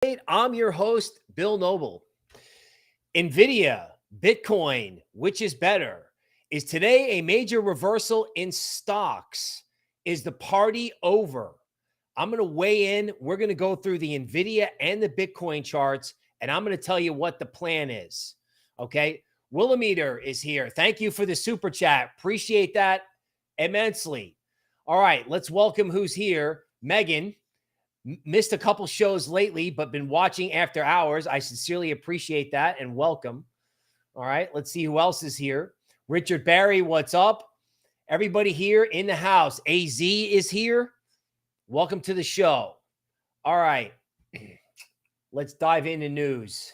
I'm your host, Bill Noble. Nvidia, Bitcoin, which is better? Is today a major reversal in stocks? Is the party over? I'm going to weigh in. We're going to go through the Nvidia and the Bitcoin charts, and I'm going to tell you what the plan is. Okay. Willimeter is here. Thank you for the super chat. Appreciate that immensely. All right. Let's welcome who's here. Megan. Missed a couple shows lately, but been watching after hours. I sincerely appreciate that and welcome. All right, let's see who else is here. Richard Barry, what's up? Everybody here in the house. AZ is here. Welcome to the show. All right, let's dive into news.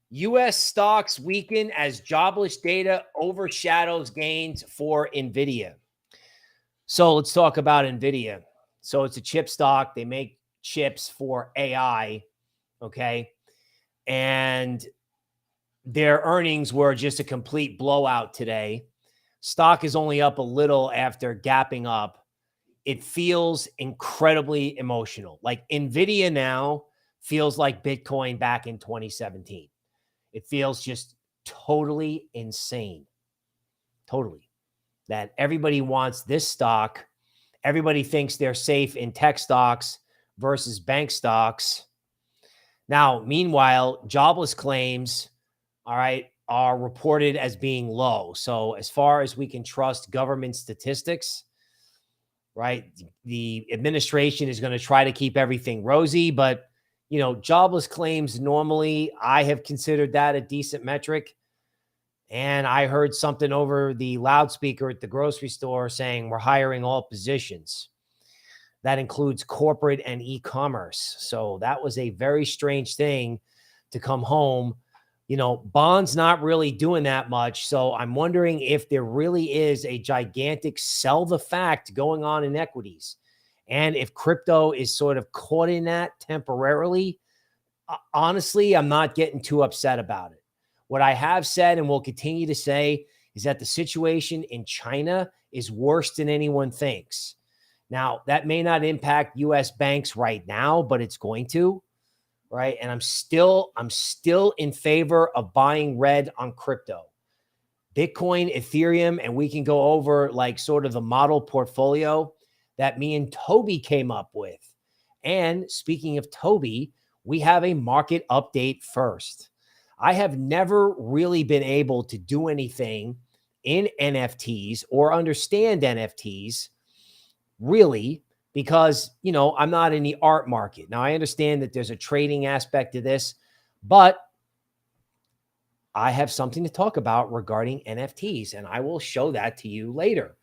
U.S. stocks weaken as jobless data overshadows gains for Nvidia. So let's talk about Nvidia. So it's a chip stock. They make chips for AI, okay? And their earnings were just a complete blowout today. Stock is only up a little after gapping up. It feels incredibly emotional. Like Nvidia now feels like Bitcoin back in 2017. It feels just totally insane. Totally. That everybody wants this stock. Everybody thinks they're safe in tech stocks versus bank stocks. Now, meanwhile, jobless claims, all right, are reported as being low. So as far as we can trust government statistics, right, the administration is going to try to keep everything rosy. But, you know, jobless claims normally, I have considered that a decent metric. And I heard something over the loudspeaker at the grocery store saying we're hiring all positions. That includes corporate and e-commerce. So that was a very strange thing to come home. You know, bonds not really doing that much. So I'm wondering if there really is a gigantic sell the fact going on in equities. And if crypto is sort of caught in that temporarily, honestly, I'm not getting too upset about it. What I have said and will continue to say is that the situation in China is worse than anyone thinks. Now, that may not impact U.S. banks right now, but it's going to, right? And I'm still in favor of buying red on crypto. Bitcoin, Ethereum, and we can go over like sort of the model portfolio that me and Tobie came up with. And speaking of Tobie, we have a market update first. I have never really been able to do anything in NFTs or understand NFTs really because, you know, I'm not in the art market. Now, I understand that there's a trading aspect to this, but I have something to talk about regarding NFTs, and I will show that to you later.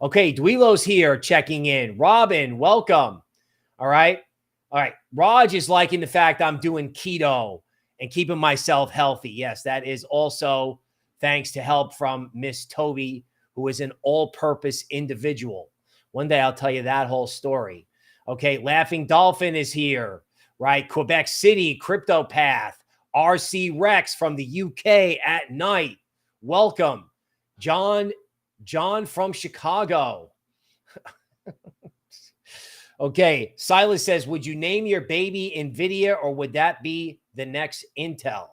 Okay, Dwelo's here checking in. Robin, welcome. All right. All right. Raj is liking the fact I'm doing keto and keeping myself healthy. Yes, that is also thanks to help from Miss Tobie, who is an all-purpose individual. One day I'll tell you that whole story. Okay, Laughing Dolphin is here, right? Quebec City, Crypto Path, RC Rex from the UK at night. Welcome. John from Chicago. Okay, Silas says, would you name your baby Nvidia or would that be the next Intel?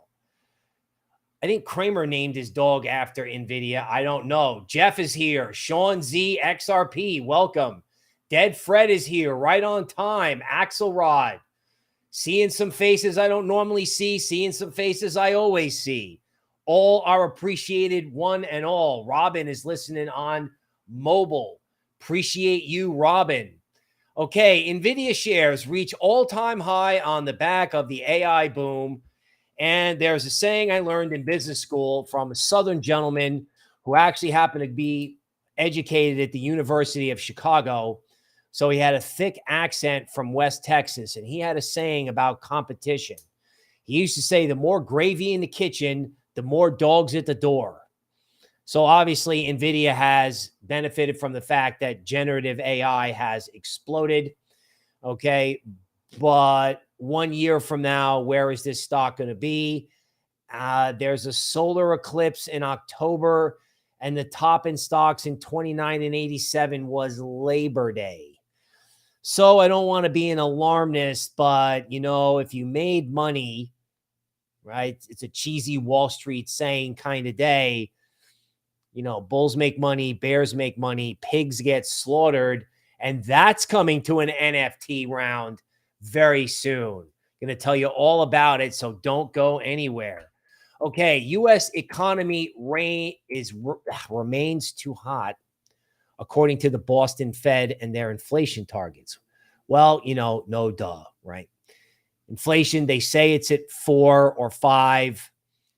I think Kramer named his dog after Nvidia. I don't know. Jeff is here. Sean Z XRP, welcome. Dead Fred is here, right on time. Axelrod, seeing some faces I don't normally see, seeing some faces I always see. All are appreciated, one and all. Robin is listening on mobile. Appreciate you, Robin. Okay, Nvidia shares reach all-time high on the back of the AI boom. And there's a saying I learned in business school from a Southern gentleman who actually happened to be educated at the University of Chicago. So he had a thick accent from West Texas, and he had a saying about competition. He used to say, the more gravy in the kitchen, the more dogs at the door. So obviously, Nvidia has benefited from the fact that generative AI has exploded. Okay, but 1 year from now, where is this stock going to be? There's a solar eclipse in October, and the top in stocks in 29 and 87 was Labor Day. So I don't want to be an alarmist, but if you made money, right? It's a cheesy Wall Street saying kind of day. Bulls make money, bears make money, pigs get slaughtered, and that's coming to an NFT round very soon. Going to tell you all about it, so don't go anywhere. Okay, U.S. economy remains too hot, according to the Boston Fed and their inflation targets. Well, no duh, right? Inflation, they say it's at 4 or 5,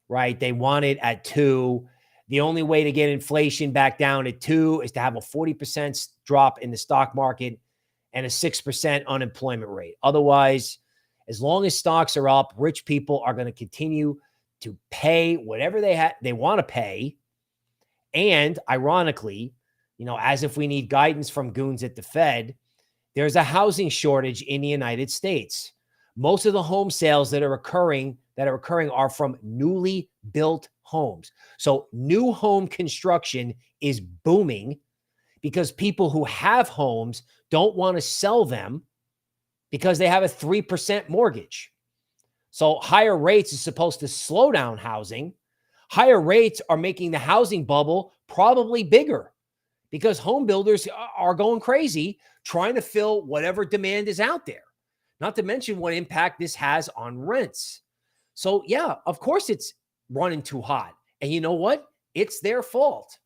right? They want it at 2. The only way to get inflation back down at 2 is to have a 40% drop in the stock market and a 6% unemployment rate. Otherwise, as long as stocks are up, rich people are going to continue to pay whatever they want to pay. And ironically, as if we need guidance from goons at the Fed, there's a housing shortage in the United States. Most of the home sales that are occurring are from newly built homes. So new home construction is booming because people who have homes don't want to sell them because they have a 3% mortgage. So higher rates is supposed to slow down housing. Higher rates are making the housing bubble probably bigger because home builders are going crazy trying to fill whatever demand is out there. Not to mention what impact this has on rents. So yeah, of course it's running too hot. And you know what? It's their fault.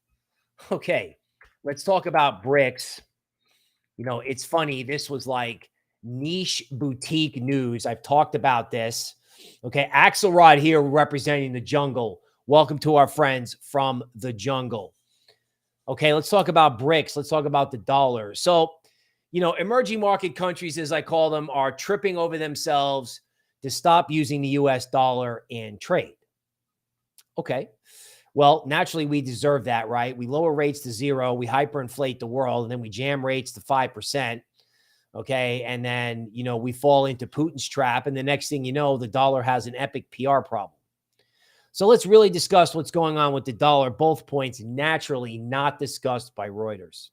Okay, let's talk about BRICS. It's funny. This was like niche boutique news. I've talked about this. Okay, Axelrod here representing the jungle. Welcome to our friends from the jungle. Okay, let's talk about BRICS. Let's talk about the dollar. So, emerging market countries, as I call them, are tripping over themselves to stop using the US dollar in trade. Okay, well, naturally, we deserve that, right? We lower rates to 0, we hyperinflate the world, and then we jam rates to 5%. Okay, and then, we fall into Putin's trap, and the next thing you know, the dollar has an epic PR problem. So let's really discuss what's going on with the dollar. Both points naturally not discussed by Reuters.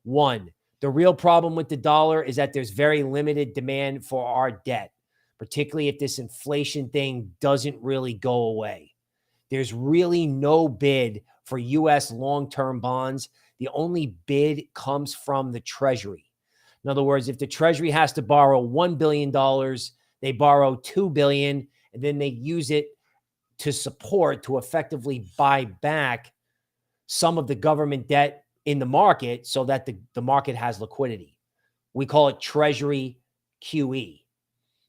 1, the real problem with the dollar is that there's very limited demand for our debt, particularly if this inflation thing doesn't really go away. There's really no bid for U.S. long-term bonds. The only bid comes from the Treasury. In other words, if the Treasury has to borrow $1 billion, they borrow $2 billion, and then they use it to effectively buy back some of the government debt in the market so that the market has liquidity. We call it Treasury QE.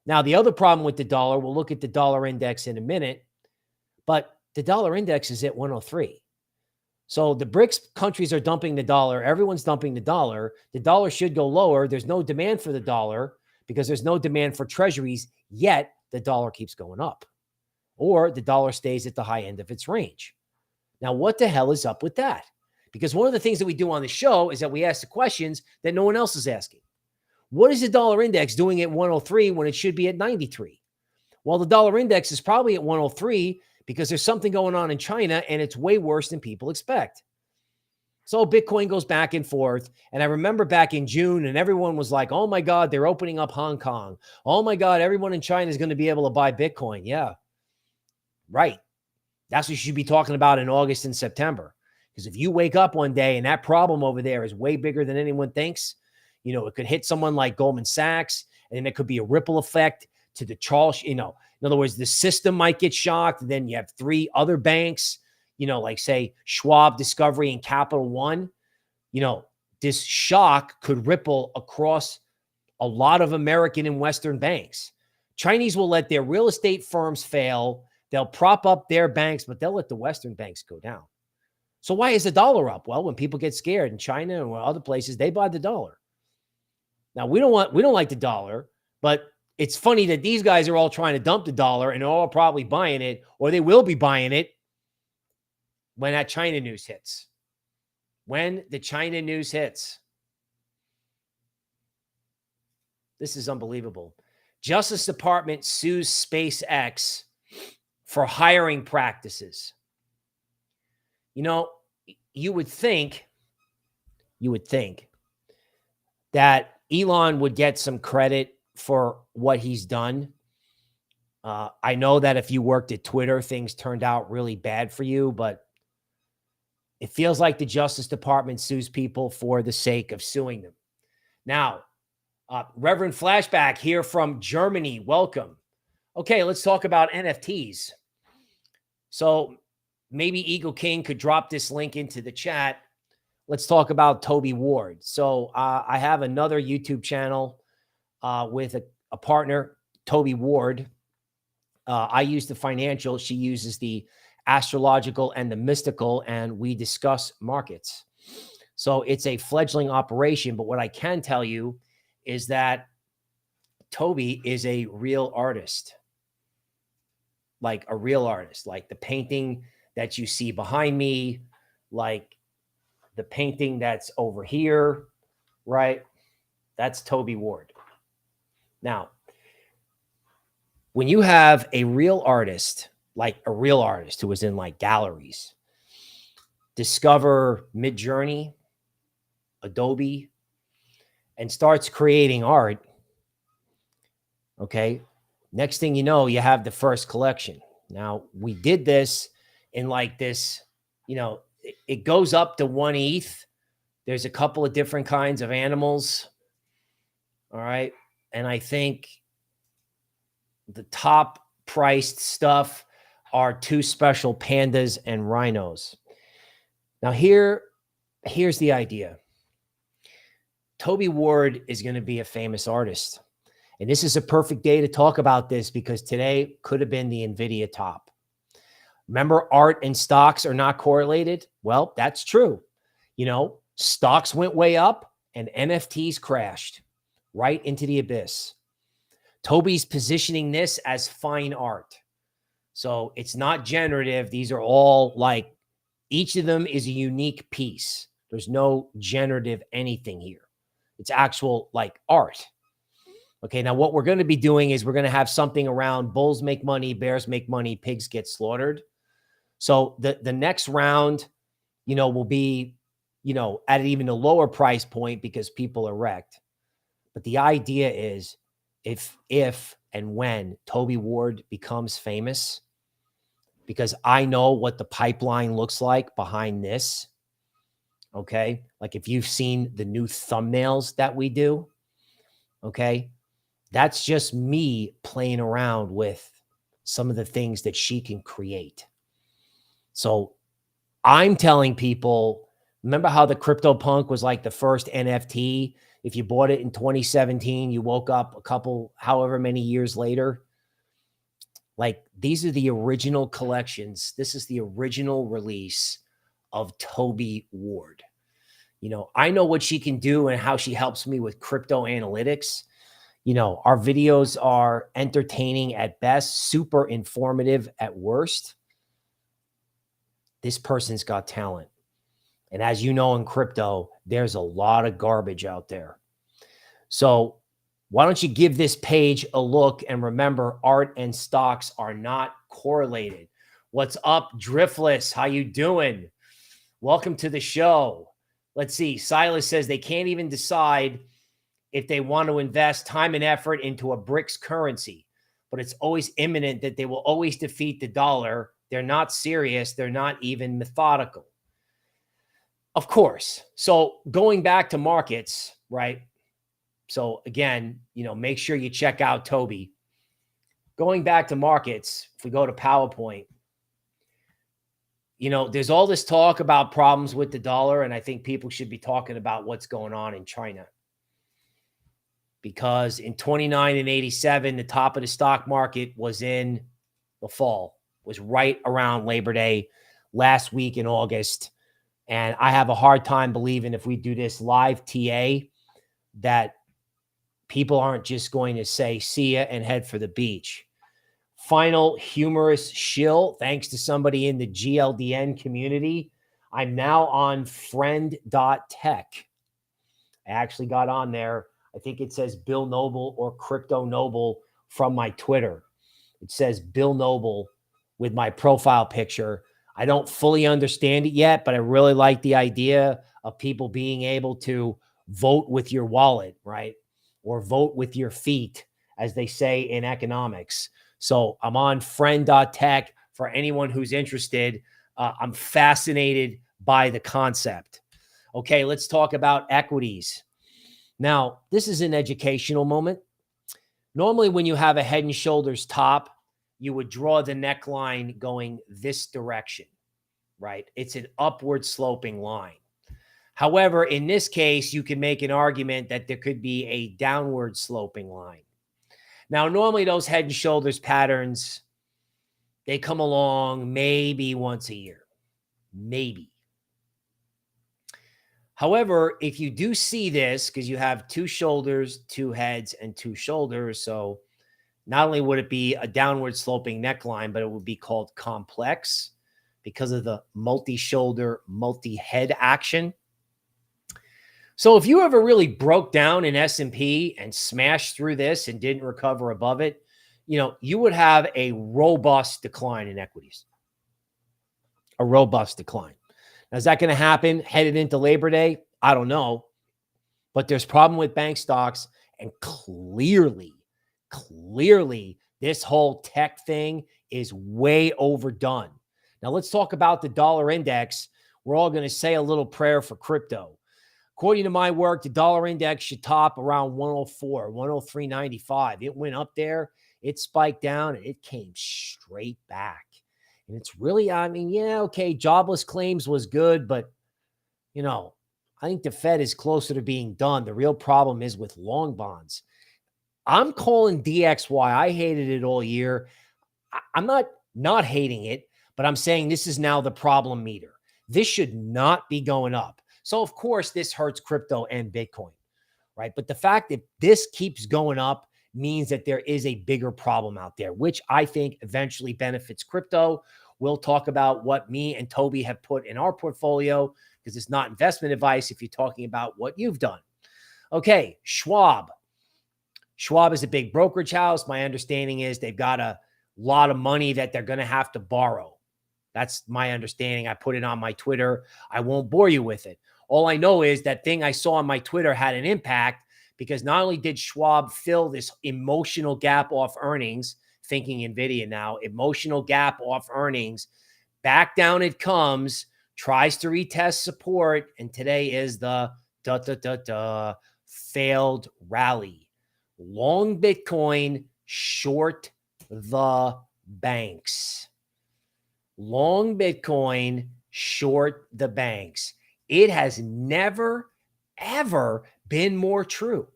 Now, the other problem with the dollar, we'll look at the dollar index in a minute, but the dollar index is at 103. So the BRICS countries are dumping the dollar. Everyone's dumping the dollar. The dollar should go lower. There's no demand for the dollar because there's no demand for treasuries, yet the dollar keeps going up. Or the dollar stays at the high end of its range. Now, what the hell is up with that? Because one of the things that we do on the show is that we ask the questions that no one else is asking. What is the dollar index doing at 103 when it should be at 93? Well, the dollar index is probably at 103 because there's something going on in China and it's way worse than people expect. So Bitcoin goes back and forth. And I remember back in June and everyone was like, oh my God, they're opening up Hong Kong. Oh my God, everyone in China is going to be able to buy Bitcoin. Yeah, right. That's what you should be talking about in August and September. Because if you wake up one day and that problem over there is way bigger than anyone thinks, it could hit someone like Goldman Sachs, and then there could be a ripple effect to the Charles, in other words, the system might get shocked. And then you have 3 other banks, like say Schwab, Discovery, and Capital One. This shock could ripple across a lot of American and Western banks. Chinese will let their real estate firms fail. They'll prop up their banks, but they'll let the Western banks go down. So why is the dollar up? Well, when people get scared in China and other places, they buy the dollar. Now, we don't like the dollar, but it's funny that these guys are all trying to dump the dollar and they're all probably buying it, or they will be buying it when that China news hits. When the China news hits. This is unbelievable. Justice Department sues SpaceX for hiring practices. You would think that Elon would get some credit for what he's done. I know that if you worked at Twitter, things turned out really bad for you, but it feels like the Justice Department sues people for the sake of suing them. Now, Reverend Flashback here from Germany. Welcome. Okay, let's talk about NFTs. So maybe Eagle King could drop this link into the chat. Let's talk about Tobie Ward. So I have another YouTube channel with a partner, Tobie Ward. I use the financial. She uses the astrological and the mystical, and we discuss markets. So it's a fledgling operation. But what I can tell you is that Tobie is a real artist, like a real artist, like the painting that you see behind me, like the painting that's over here, right? That's Tobie Ward. Now, when you have a real artist, like a real artist who was in like galleries, discover Midjourney, Adobe, and starts creating art, okay, next thing you know, you have the first collection. Now, we did this in like this, you know, it goes up to 1 ETH. There's a couple of different kinds of animals. All right. And I think the top priced stuff are 2 special pandas and rhinos. Now here's the idea. Tobie Ward is going to be a famous artist. And this is a perfect day to talk about this because today could have been the Nvidia top. Remember, art and stocks are not correlated? Well, that's true. You know, stocks went way up and NFTs crashed right into the abyss. Tobie's positioning this as fine art. So it's not generative. These are all like, each of them is a unique piece. There's no generative anything here. It's actual like art. Okay, now what we're going to be doing is we're going to have something around bulls make money, bears make money, pigs get slaughtered. So the next round, you know, will be, you know, at even a lower price point because people are wrecked. But the idea is if and when Tobie Ward becomes famous, because I know what the pipeline looks like behind this. Okay, like if you've seen the new thumbnails that we do, okay, that's just me playing around with some of the things that she can create. So I'm telling people, remember how the CryptoPunk was like the first NFT? If you bought it in 2017, you woke up a couple, however many years later. Like these are the original collections. This is the original release of Tobie Ward. You know, I know what she can do and how she helps me with crypto analytics. You know, our videos are entertaining at best, super informative at worst. This person's got talent. And as you know, in crypto, there's a lot of garbage out there. So why don't you give this page a look and remember art and stocks are not correlated. What's up, Driftless? How you doing? Welcome to the show. Let's see. Silas says they can't even decide if they want to invest time and effort into a BRICS currency, but it's always imminent that they will always defeat the dollar. They're not serious. They're not even methodical. Of course. So going back to markets, right? So again, you know, make sure you check out Tobie. Going back to markets, if we go to PowerPoint, you know, there's all this talk about problems with the dollar, and I think people should be talking about what's going on in China. Because in 29 and 87, the top of the stock market was in the fall, was right around Labor Day last week in August. And I have a hard time believing if we do this live TA that people aren't just going to say, see ya and head for the beach. Final humorous shill, thanks to somebody in the GLDN community. I'm now on friend.tech. I actually got on there. I think it says Bill Noble or Crypto Noble from my Twitter. It says Bill Noble with my profile picture. I don't fully understand it yet, but I really like the idea of people being able to vote with your wallet, right? Or vote with your feet, as they say in economics. So I'm on friend.tech for anyone who's interested. I'm fascinated by the concept. Okay, let's talk about equities. Now, this is an educational moment. Normally, when you have a head and shoulders top, you would draw the neckline going this direction, right? It's an upward sloping line. However, in this case, you can make an argument that there could be a downward sloping line. Now, normally those head and shoulders patterns, they come along maybe once a year, maybe. However, if you do see this, because you have two shoulders, two heads, and two shoulders, so not only would it be a downward sloping neckline, but it would be called complex because of the multi-shoulder, multi-head action. So if you ever really broke down in S&P and smashed through this and didn't recover above it, you would have a robust decline in equities. A robust decline. Now, is that going to happen headed into Labor Day? I don't know. But there's problem with bank stocks, and clearly, this whole tech thing is way overdone. Now, let's talk about the dollar index. We're all going to say a little prayer for crypto. According to my work, the dollar index should top around 104, 103.95. It went up there, it spiked down, and it came straight back. And it's really, okay, jobless claims was good, but, I think the Fed is closer to being done. The real problem is with long bonds. I'm calling DXY. I hated it all year. I'm not hating it, but I'm saying this is now the problem meter. This should not be going up. So, of course, this hurts crypto and Bitcoin, right? But the fact that this keeps going up means that there is a bigger problem out there, which I think eventually benefits crypto. We'll talk about what me and Tobie have put in our portfolio, because it's not investment advice if you're talking about what you've done. Okay, Schwab. Schwab is a big brokerage house. My understanding is they've got a lot of money that they're going to have to borrow. That's my understanding. I put it on my Twitter. I won't bore you with it. All I know is that thing I saw on my Twitter had an impact, because not only did Schwab fill this emotional gap off earnings, thinking Nvidia now, emotional gap off earnings, back down it comes, tries to retest support, and today is the failed rally. Long Bitcoin, short the banks. Long Bitcoin, short the banks. It has never, ever been more true.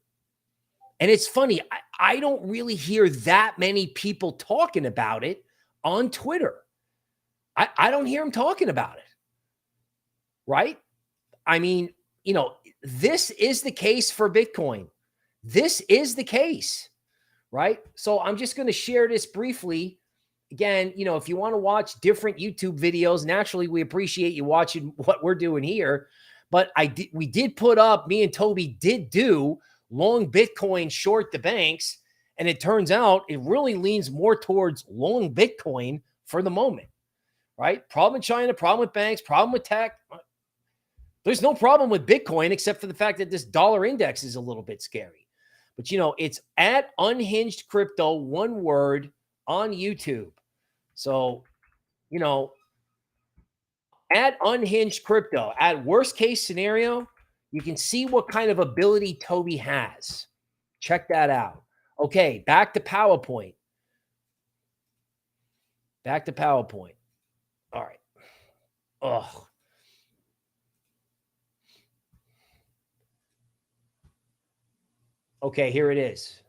And it's funny, I don't really hear that many people talking about it on Twitter. I don't hear them talking about it, right? This is the case for Bitcoin. This is the case, right? So I'm just going to share this briefly. Again, if you want to watch different YouTube videos, naturally, we appreciate you watching what we're doing here. But we did put up, me and Tobie did do long Bitcoin, short the banks. And it turns out it really leans more towards long Bitcoin for the moment, right? Problem in China, problem with banks, problem with tech. There's no problem with Bitcoin except for the fact that this dollar index is a little bit scary. But, it's at Unhinged Crypto, one word, on YouTube. So, at Unhinged Crypto, at worst case scenario, you can see what kind of ability Tobie has. Check that out. Okay, back to PowerPoint. Back to PowerPoint. All right. Ugh. Okay, here it is.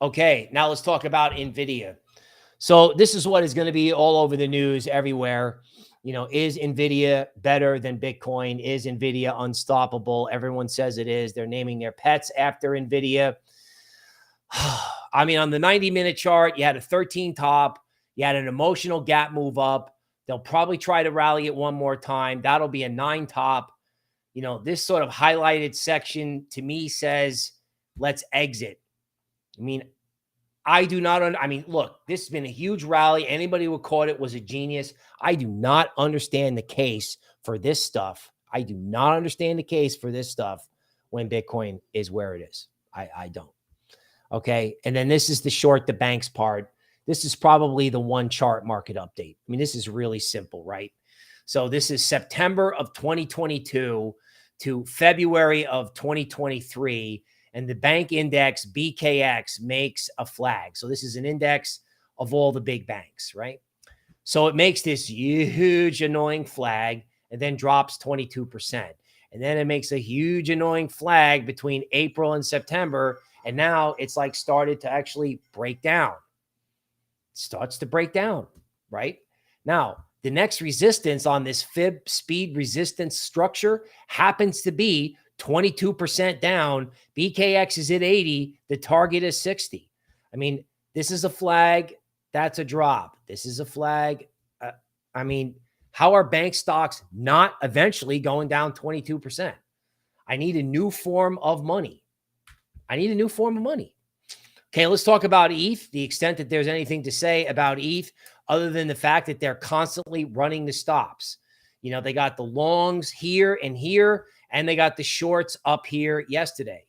Okay, now let's talk about Nvidia. So this is what is going to be all over the news everywhere. Is Nvidia better than Bitcoin? Is Nvidia unstoppable? Everyone says it is. They're naming their pets after Nvidia. On the 90-minute chart, you had a 13 top. You had an emotional gap move up. They'll probably try to rally it one more time. That'll be a 9 top. This sort of highlighted section to me says, let's exit. I do not, I mean, look, this has been a huge rally. Anybody who caught it was a genius. I do not understand the case for this stuff. I do not understand the case for this stuff when Bitcoin is where it is. I don't. Okay. And then this is the short the banks part. This is probably the one chart market update. I mean, this is really simple, right? So this is September of 2022 to February of 2023. And the bank index BKX makes a flag. So this is an index of all the big banks, right? So it makes this huge annoying flag and then drops 22%. And then it makes a huge annoying flag between April and September. And now it's like started to actually break down. It starts to break down, right? Now, the next resistance on this fib speed resistance structure happens to be 22% down. BKX is at 80. The target is 60. I mean, this is a flag. That's a drop. This is a flag. I mean, how are bank stocks not eventually going down 22%? I need a new form of money. I need a new form of money. Okay, let's talk about ETH, the extent that there's anything to say about ETH other than the fact that they're constantly running the stops. You know, they got the longs here, and they got the shorts up here yesterday.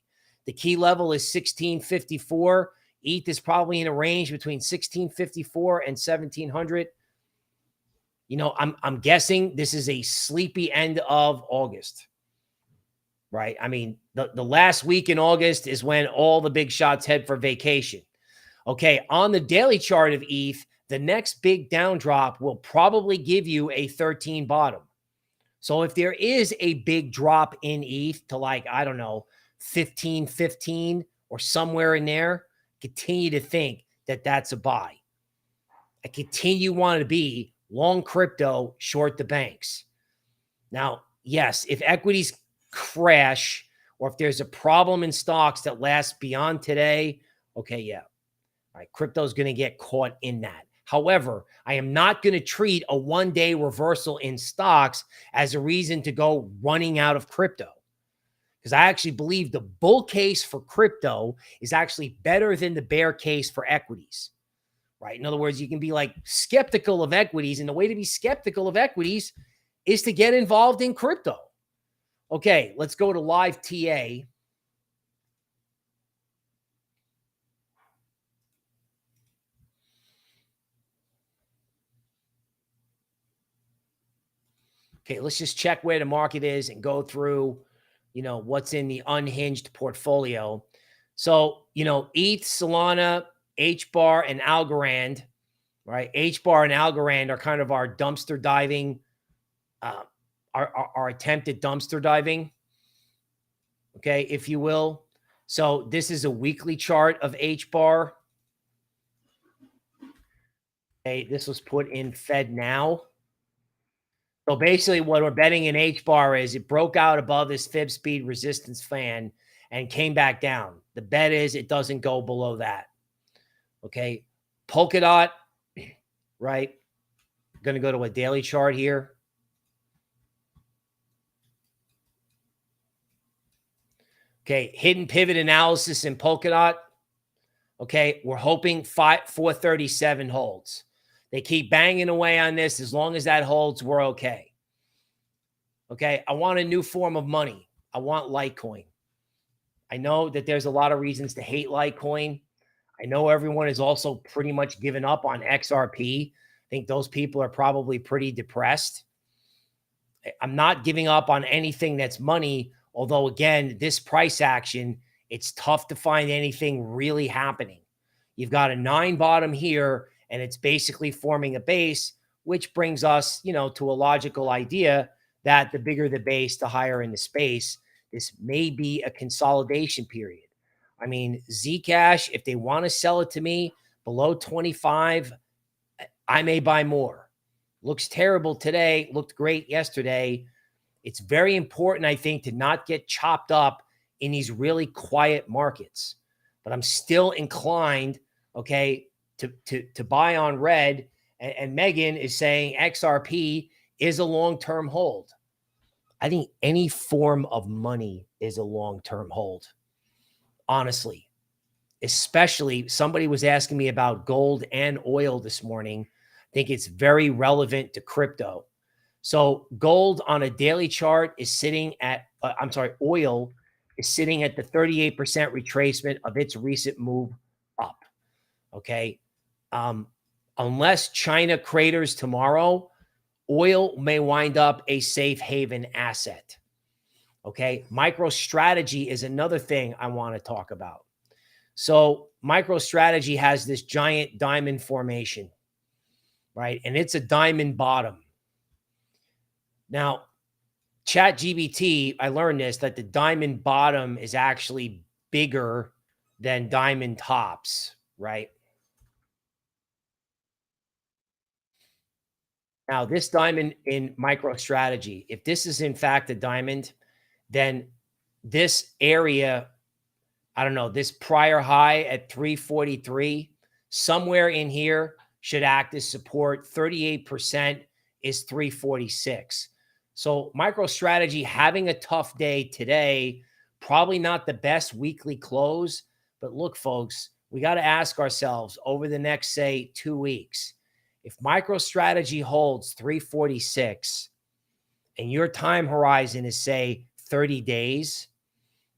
The key level is 1654. ETH is probably in a range between 1654 and 1700. You know, I'm guessing this is a sleepy end of August, right? I mean, the last week in August is when all the big shots head for vacation. Okay, on the daily chart of ETH, the next big down drop will probably give you a 13 bottom. So if there is a big drop in ETH to like, I don't know, 15.15 or somewhere in there, continue to think that that's a buy. I continue want to be long crypto, short the banks. Now, yes, if equities crash or if there's a problem in stocks that lasts beyond today, okay, yeah. All right, crypto is going to get caught in that. However, I am not going to treat a one-day reversal in stocks as a reason to go running out of crypto. Because I actually believe the bull case for crypto is actually better than the bear case for equities. Right? In other words, you can be like skeptical of equities, and the way to be skeptical of equities is to get involved in crypto. Okay, let's go to live TA. Okay, let's just check where the market is and go through, you know, what's in the unhinged portfolio. So, you know, ETH, Solana, HBAR, and Algorand, right? HBAR and Algorand are kind of our dumpster diving, our attempt at dumpster diving, okay, if you will. So this is a weekly chart of HBAR. Okay, this was put in Fed Now. So basically what we're betting in HBAR is it broke out above this fib speed resistance fan and came back down. The bet is it doesn't go below that. Okay. Polkadot, right? Going to go to a daily chart here. Okay. Hidden pivot analysis in Polkadot. Okay. We're hoping 437 holds. They keep banging away on this. As long as that holds, we're okay. Okay. I want a new form of money. I want Litecoin. I know that there's a lot of reasons to hate Litecoin. I know everyone is also pretty much given up on XRP. I think those people are probably pretty depressed. I'm not giving up on anything that's money. Although, again, this price action, it's tough to find anything really happening. You've got a 9 bottom here, and it's basically forming a base, which brings us, you know, to a logical idea that the bigger the base, the higher in the space. This may be a consolidation period. I mean, Zcash, if they want to sell it to me below 25, I may buy more. Looks terrible today. Looked great yesterday. It's very important, I think, to not get chopped up in these really quiet markets. But I'm still inclined, okay, to buy on red. And Megan is saying XRP is a long-term hold. I think any form of money is a long-term hold. Honestly, especially somebody was asking me about gold and oil this morning. I think it's very relevant to crypto. So gold on a daily chart is sitting at, oil is sitting at the 38% retracement of its recent move up. Okay. Unless China craters tomorrow, oil may wind up a safe haven asset. Okay. MicroStrategy is another thing I want to talk about. So MicroStrategy has this giant diamond formation, right? And it's a diamond bottom. Now, ChatGPT, I learned this, that the diamond bottom is actually bigger than diamond tops, right? Now, this diamond in MicroStrategy, if this is in fact a diamond, then this area, I don't know, this prior high at 343, somewhere in here should act as support. 38% is 346. So MicroStrategy having a tough day today, probably not the best weekly close. But look, folks, we got to ask ourselves over the next, say, 2 weeks, if MicroStrategy holds 346 and your time horizon is, say, 30 days,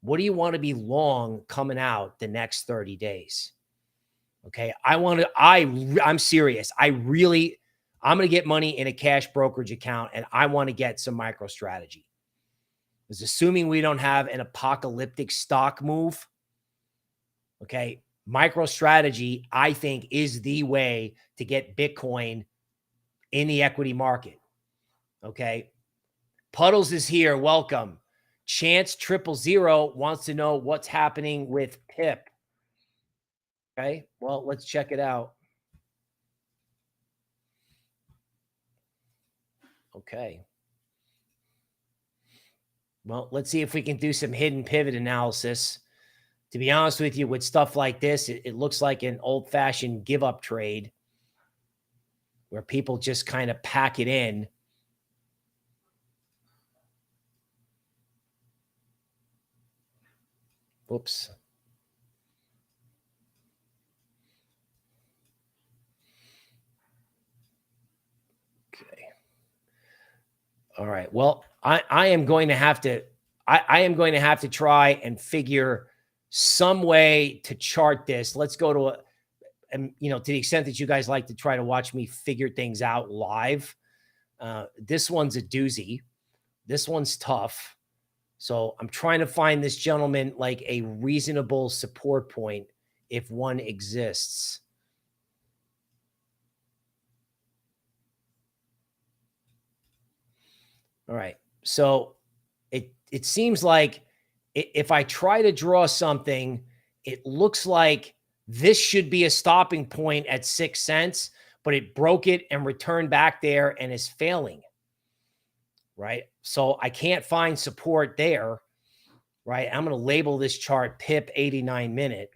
what do you want to be long coming out the next 30 days? Okay. I'm serious. I'm going to get money in a cash brokerage account and I want to get some MicroStrategy. Because assuming we don't have an apocalyptic stock move, okay, MicroStrategy, I think, is the way to get Bitcoin in the equity market. Okay. Puddles is here. Welcome. Chance 000 wants to know what's happening with PIP. Okay. Well, let's check it out. Okay. Well, let's see if we can do some hidden pivot analysis. To be honest with you, with stuff like this, it looks like an old-fashioned give-up trade where people just kind of pack it in. Oops. Okay. All right. Well, I am going to have to, I am going to have to try and figure some way to chart this. Let's go to to the extent that you guys like to try to watch me figure things out live. This one's a doozy. This one's tough. So I'm trying to find this gentleman like a reasonable support point if one exists. All right. So it seems like if I try to draw something, it looks like this should be a stopping point at 6 cents, but it broke it and returned back there and is failing. Right. So I can't find support there. Right. I'm going to label this chart PIP 89 minute.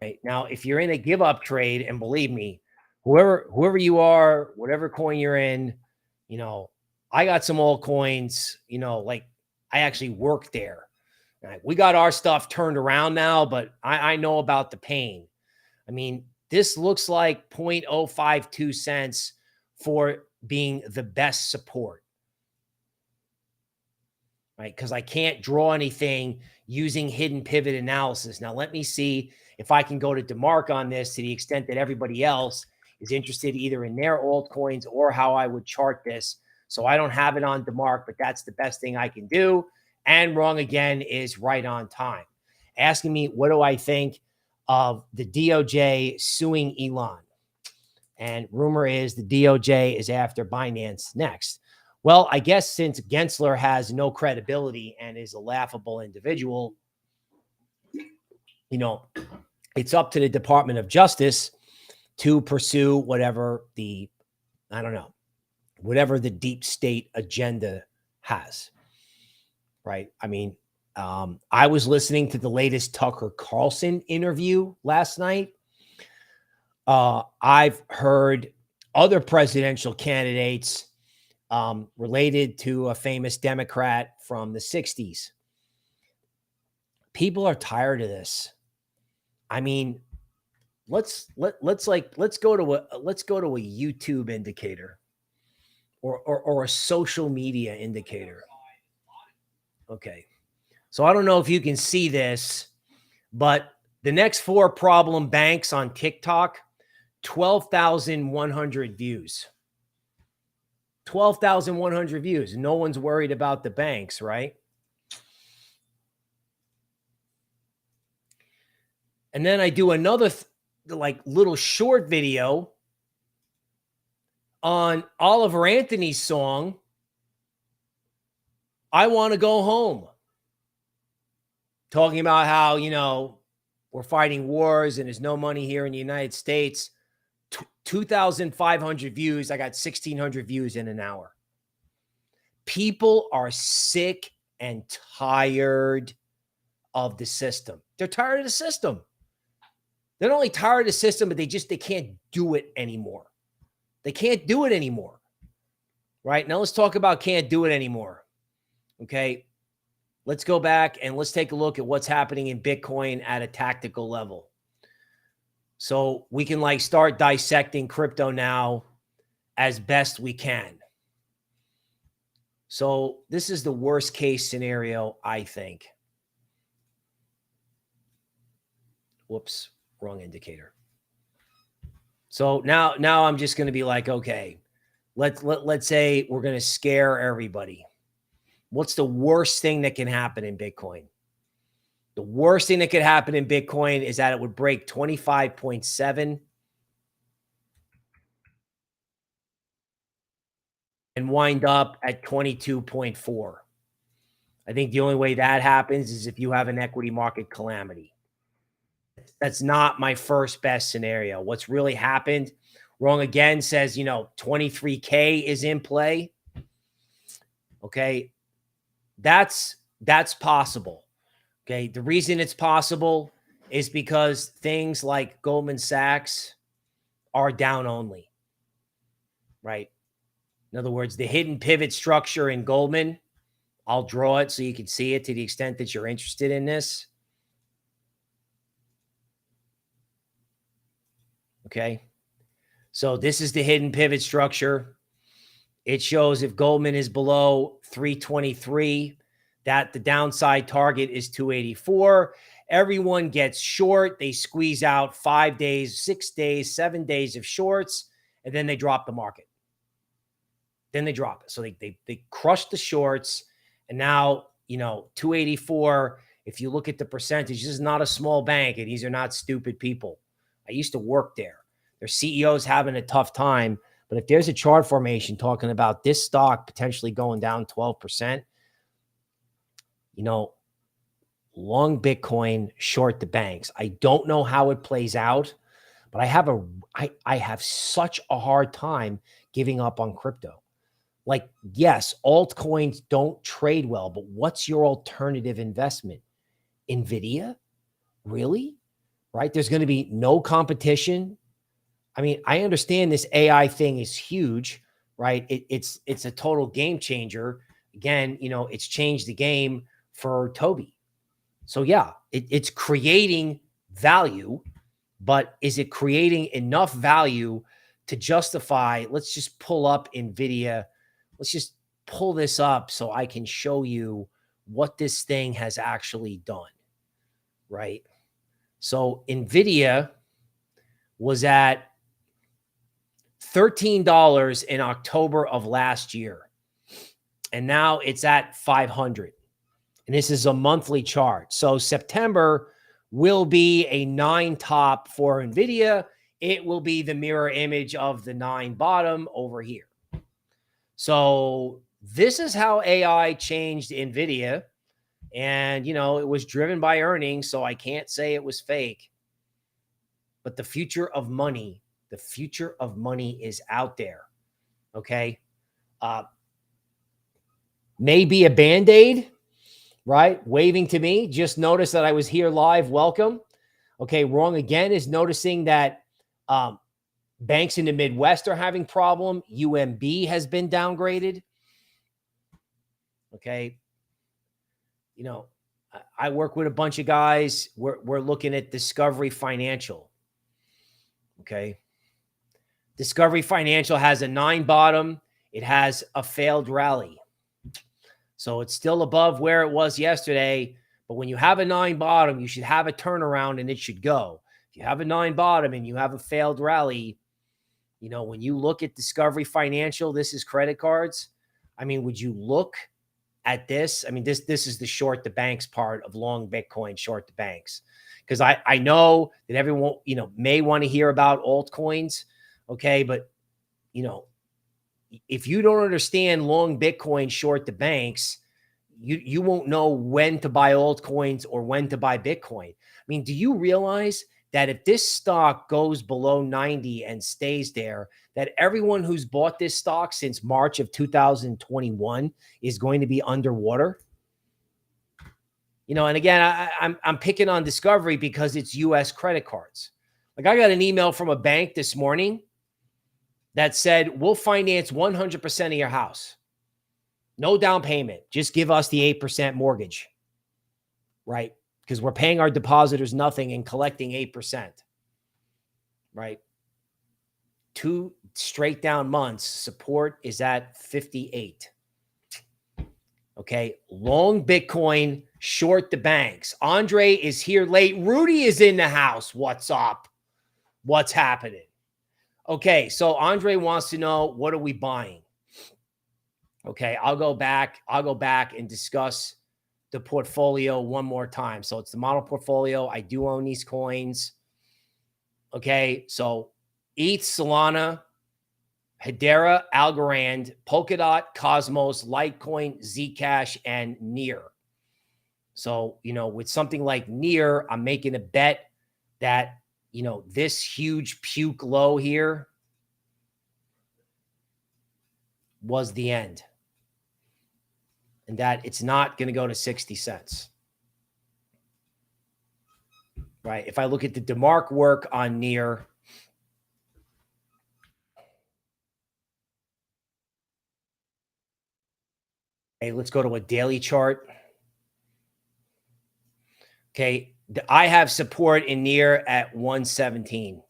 Right. Now, if you're in a give up trade, and believe me, whoever you are, whatever coin you're in, I got some altcoins, like I actually work there. Right? We got our stuff turned around now, but I know about the pain. I mean, this looks like 0.052 cents for being the best support. Right? Because I can't draw anything using hidden pivot analysis. Now, let me see if I can go to DeMark on this to the extent that everybody else is interested either in their altcoins or how I would chart this. So I don't have it on DeMark, but that's the best thing I can do. And wrong again is right on time. Asking me, what do I think of the DOJ suing Elon? And rumor is the DOJ is after Binance next. Well, I guess since Gensler has no credibility and is a laughable individual, it's up to the Department of Justice to pursue whatever whatever the deep state agenda has. Right. I mean, I was listening to the latest Tucker Carlson interview last night. I've heard other presidential candidates related to a famous Democrat from the 60s. People are tired of this. I mean, let's go to a YouTube indicator or a social media indicator. Okay. So I don't know if you can see this, but the next 4 problem banks on TikTok, 12,100 views. 12,100 views. No one's worried about the banks, right? And then I do another little short video on Oliver Anthony's song, I Want to Go Home. Talking about how, we're fighting wars and there's no money here in the United States. 2,500 views. I got 1,600 views in an hour. People are sick and tired of the system. They're tired of the system. They're not only tired of the system, but they can't do it anymore. They can't do it anymore. Right? Now let's talk about can't do it anymore. Okay. Let's go back and let's take a look at what's happening in Bitcoin at a tactical level. So we can start dissecting crypto now as best we can. So this is the worst case scenario, I think. Whoops, wrong indicator. So now I'm just going to be like, okay, let's say we're going to scare everybody. What's the worst thing that can happen in Bitcoin? The worst thing that could happen in Bitcoin is that it would break 25.7 and wind up at 22.4. I think the only way that happens is if you have an equity market calamity. That's not my first best scenario. What's really happened, Wrong Again says, 23K is in play. Okay. That's possible. Okay. The reason it's possible is because things like Goldman Sachs are down only, right? In other words, the hidden pivot structure in Goldman, I'll draw it so you can see it to the extent that you're interested in this. Okay. So this is the hidden pivot structure. It shows if Goldman is below 323, that the downside target is 284. Everyone gets short. They squeeze out 5 days, 6 days, 7 days of shorts, and then they drop the market. Then they drop it. So they crush the shorts. And now, 284, if you look at the percentage, this is not a small bank, and these are not stupid people. I used to work there. Their CEOs having a tough time. But if there's a chart formation talking about this stock potentially going down 12%, long Bitcoin, short the banks. I don't know how it plays out, but I have such a hard time giving up on crypto. Yes, altcoins don't trade well, but what's your alternative investment? Nvidia? Really? Right? There's going to be no competition. I mean, I understand this AI thing is huge, right? It's a total game changer. Again, it's changed the game for Tobie. So yeah, it's creating value, but is it creating enough value to justify? Let's just pull up Nvidia. Let's just pull this up so I can show you what this thing has actually done, right? So Nvidia was at $13 in October of last year. And now it's at 500. And this is a monthly chart. So September will be a 9 top for Nvidia. It will be the mirror image of the 9 bottom over here. So this is how AI changed Nvidia. And, it was driven by earnings, so I can't say it was fake. But the future of money is out there. Okay. Maybe a Band-Aid, right? Waving to me. Just notice that I was here live. Welcome. Okay. Wrong Again is noticing that banks in the Midwest are having problem. UMB has been downgraded. Okay. I work with a bunch of guys. We're looking at Discovery Financial. Okay. Discovery Financial has a 9 bottom. It has a failed rally. So it's still above where it was yesterday. But when you have a 9 bottom, you should have a turnaround and it should go. If you have a 9 bottom and you have a failed rally, you know, when you look at Discovery Financial, this is credit cards. I mean, would you look at this? I mean, this is the short the banks part of long Bitcoin, short the banks. Because I know that everyone, you know, may want to hear about altcoins. Okay. But, you know, if you don't understand long Bitcoin, short the banks, you won't know when to buy altcoins or when to buy Bitcoin. I mean, do you realize that if this stock goes below 90 and stays there, that everyone who's bought this stock since March of 2021 is going to be underwater? You know, and again, I'm picking on Discovery because it's U.S. credit cards. Like, I got an email from a bank this morning that said, we'll finance 100% of your house. No down payment. Just give us the 8% mortgage, right? Because we're paying our depositors nothing and collecting 8%, right? 2 straight down months. Support is at 58. Okay. Long Bitcoin, short the banks. Andre is here late. Rudy is in the house. What's up? What's happening? Okay. So Andre wants to know, what are we buying? Okay. I'll go back and discuss the portfolio one more time. So it's the model portfolio. I do own these coins. Okay. So ETH, Solana, Hedera, Algorand, Polkadot, Cosmos, Litecoin, Zcash, and NEAR. So, you know, with something like NEAR, I'm making a bet that, you know, this huge puke low here was the end. And that it's not going to go to 60 cents. Right? If I look at the DeMark work on NEAR, okay, let's go to a daily chart. Okay, I have support in NEAR at 117.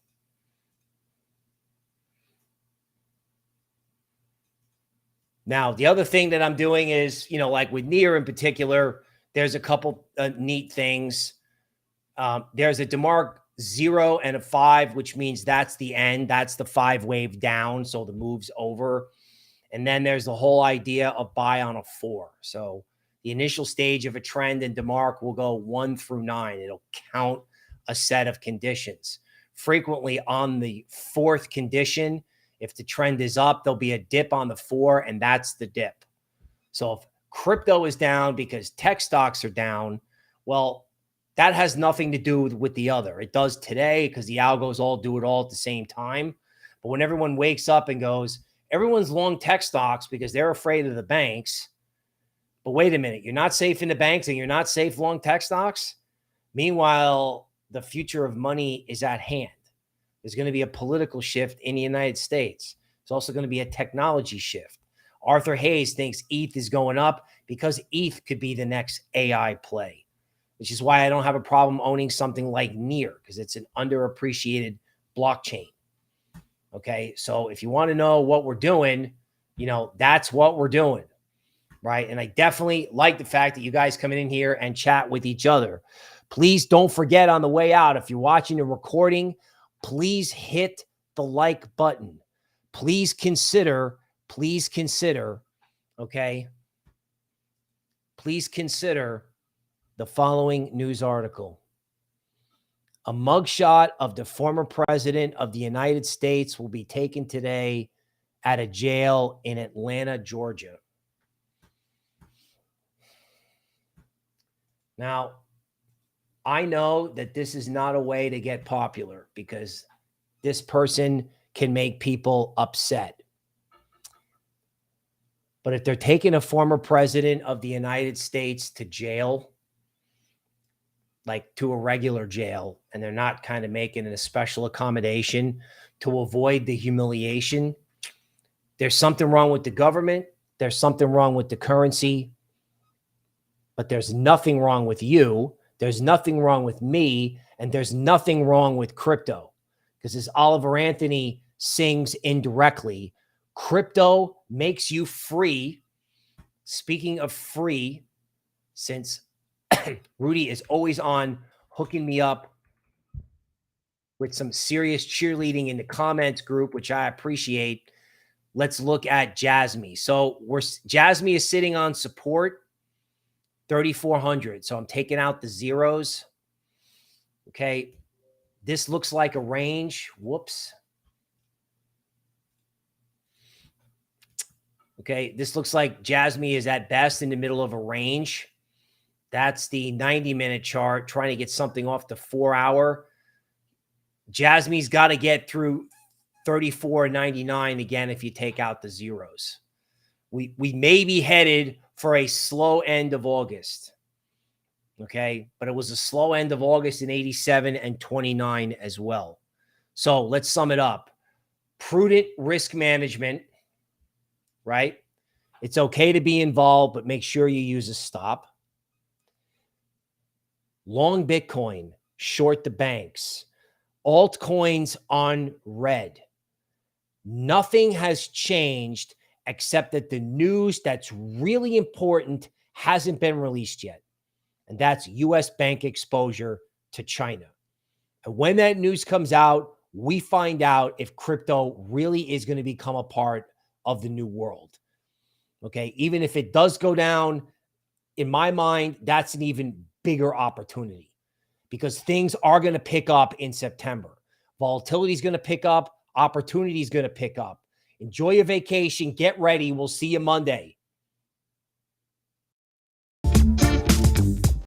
Now, the other thing that I'm doing is, you know, like with NEAR in particular, there's a couple neat things. There's a DeMark 0 and a 5, which means that's the end. That's the 5 wave down. So the move's over. And then there's the whole idea of buy on a 4. So the initial stage of a trend in DeMark will go 1 through 9. It'll count a set of conditions. Frequently on the 4th condition, if the trend is up, there'll be a dip on the 4, and that's the dip. So if crypto is down because tech stocks are down, well, that has nothing to do with the other. It does today because the algos all do it all at the same time. But when everyone wakes up and goes, everyone's long tech stocks because they're afraid of the banks. But wait a minute, you're not safe in the banks and you're not safe long tech stocks. Meanwhile, the future of money is at hand. There's going to be a political shift in the United States. There's also going to be a technology shift. Arthur Hayes thinks ETH is going up because ETH could be the next AI play, which is why I don't have a problem owning something like NEAR, because it's an underappreciated blockchain. Okay, so if you want to know what we're doing, you know, that's what we're doing, right? And I definitely like the fact that you guys come in here and chat with each other. Please don't forget on the way out, if you're watching a recording, please hit the like button. Please consider, okay? Please consider the following news article. A mugshot of the former president of the United States will be taken today at a jail in Atlanta, Georgia. Now, I know that this is not a way to get popular because this person can make people upset. But if they're taking a former president of the United States to jail, like to a regular jail, and they're not kind of making a special accommodation to avoid the humiliation, there's something wrong with the government. There's something wrong with the currency. but there's nothing wrong with you. There's nothing wrong with me. And there's nothing wrong with crypto. Because as Oliver Anthony sings indirectly, crypto makes you free. Speaking of free, since Rudy is always on hooking me up with some serious cheerleading in the comments group, which I appreciate. Let's look at Jasmy. So Jasmy is sitting on support 3,400. So I'm taking out the zeros. Okay. This looks like a range. Whoops. Okay. This looks like Jasmy is at best in the middle of a range. That's the 90-minute chart, trying to get something off the 4-hour. Jasmy's got to get through 34.99 again if you take out the zeros. We may be headed for a slow end of August. Okay, but it was a slow end of August in 87 and 29 as well. So let's sum it up. Prudent risk management, right? It's okay to be involved, but make sure you use a stop. Long Bitcoin, short the banks. Altcoins on red. Nothing has changed except that the news that's really important hasn't been released yet. And that's U.S. bank exposure to China. And when that news comes out, we find out if crypto really is going to become a part of the new world. Okay, even if it does go down, in my mind, that's an even bigger opportunity because things are going to pick up in September. Volatility is going to pick up. Opportunity is going to pick up. Enjoy your vacation. Get ready. We'll see you Monday.